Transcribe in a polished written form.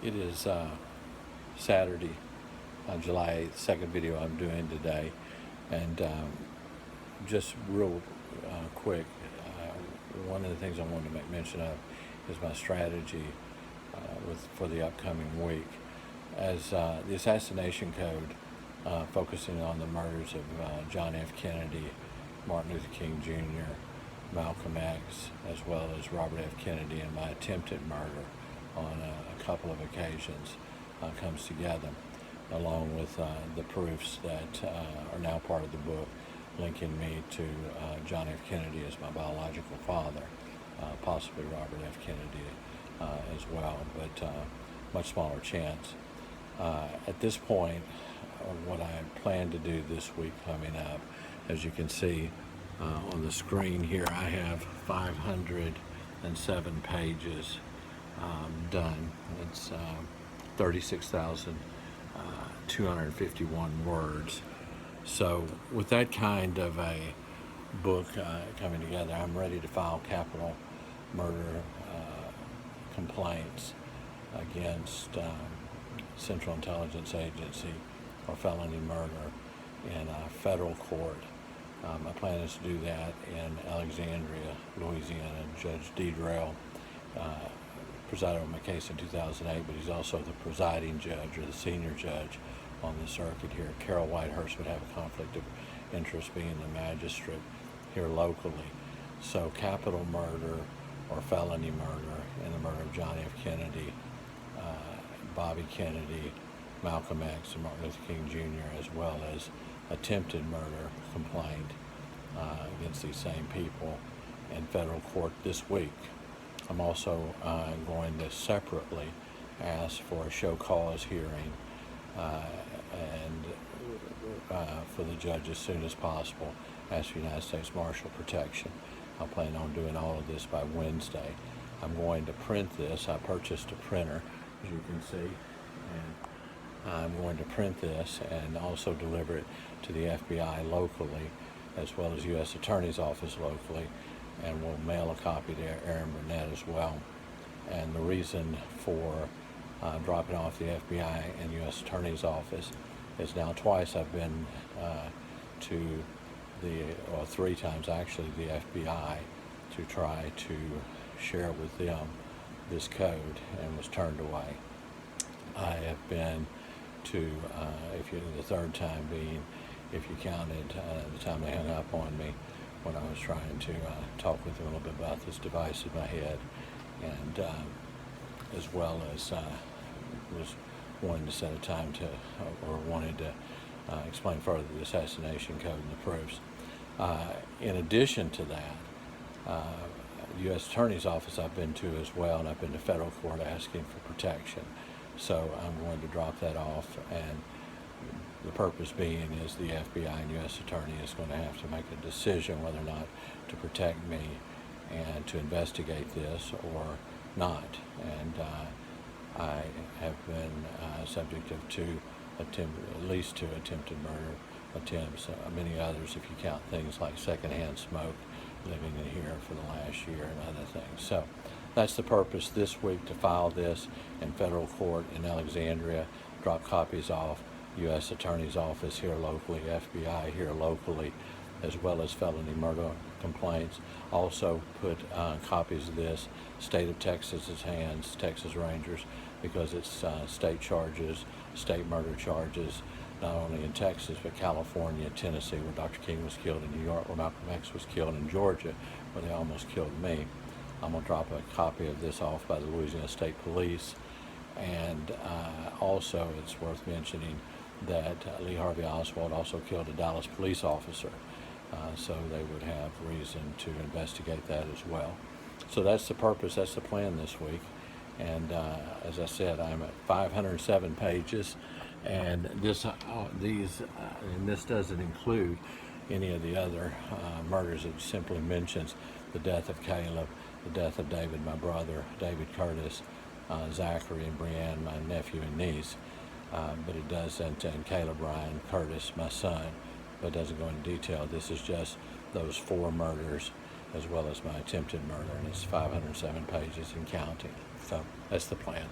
It is Saturday, July 8th, second video I'm doing today. And just real quick, one of the things I wanted to make mention of is my strategy for the upcoming week. As the assassination code, focusing on the murders of John F. Kennedy, Martin Luther King Jr., Malcolm X, as well as Robert F. Kennedy, and my attempted murder on a couple of occasions comes together, along with the proofs that are now part of the book, linking me to John F. Kennedy as my biological father, possibly Robert F. Kennedy as well, but much smaller chance. At this point, what I plan to do this week coming up, as you can see on the screen here, I have 507 pages done. It's 36,251 words. So with that kind of a book coming together, I'm ready to file capital murder complaints against Central Intelligence Agency or felony murder in a federal court. My plan is to do that in Alexandria, Louisiana. Judge Dedrell presided over my case in 2008, but he's also the presiding judge or the senior judge on the circuit here. Carol Whitehurst would have a conflict of interest being the magistrate here locally. So capital murder or felony murder in the murder of John F. Kennedy, Bobby Kennedy, Malcolm X, and Martin Luther King Jr., as well as attempted murder complaint against these same people in federal court this week. I'm also going to separately ask for a show cause hearing and for the judge as soon as possible, ask for United States Marshal protection. I plan on doing all of this by Wednesday. I'm going to print this. I purchased a printer, as you can see, and I'm going to print this and also deliver it to the FBI locally, as well as U.S. Attorney's Office locally, and we'll mail a copy to Aaron Burnett as well. And the reason for dropping off the FBI and U.S. Attorney's Office is now twice I've been to or three times actually, the FBI to try to share with them this code and was turned away. I have been to, the third time being, if you counted the time they hung up on me when I was trying to talk with them a little bit about this device in my head, and as well as was wanting to set a time to, or wanted to explain further the assassination code and the proofs. In addition to that, the U.S. Attorney's Office I've been to as well, and I've been to federal court asking for protection. So I'm going to drop that off, and the purpose being is the FBI and U.S. Attorney is going to have to make a decision whether or not to protect me and to investigate this or not. And I have been subject of at least two attempted murder attempts, many others if you count things like secondhand smoke, living in here for the last year, and other things. So that's the purpose this week, to file this in federal court in Alexandria, drop copies off U.S. Attorney's Office here locally, FBI here locally, as well as felony murder complaints. Also put copies of this state of Texas's hands, Texas Rangers, because it's state charges, state murder charges, not only in Texas, but California, Tennessee, where Dr. King was killed, in New York, where Malcolm X was killed, in Georgia, where they almost killed me. I'm going to drop a copy of this off by the Louisiana State Police. And also, it's worth mentioning that Lee Harvey Oswald also killed a Dallas police officer. So they would have reason to investigate that as well. So that's the purpose, that's the plan this week. And as I said, I'm at 507 pages, and this doesn't include any of the other murders. It simply mentions the death of Caleb, the death of David, my brother, David Curtis, Zachary and Brianne, my nephew and niece, but it doesn't, and Caleb Ryan Curtis, my son, but it doesn't go into detail. This is just those 4 murders as well as my attempted murder, and it's 507 pages and counting. So that's the plan.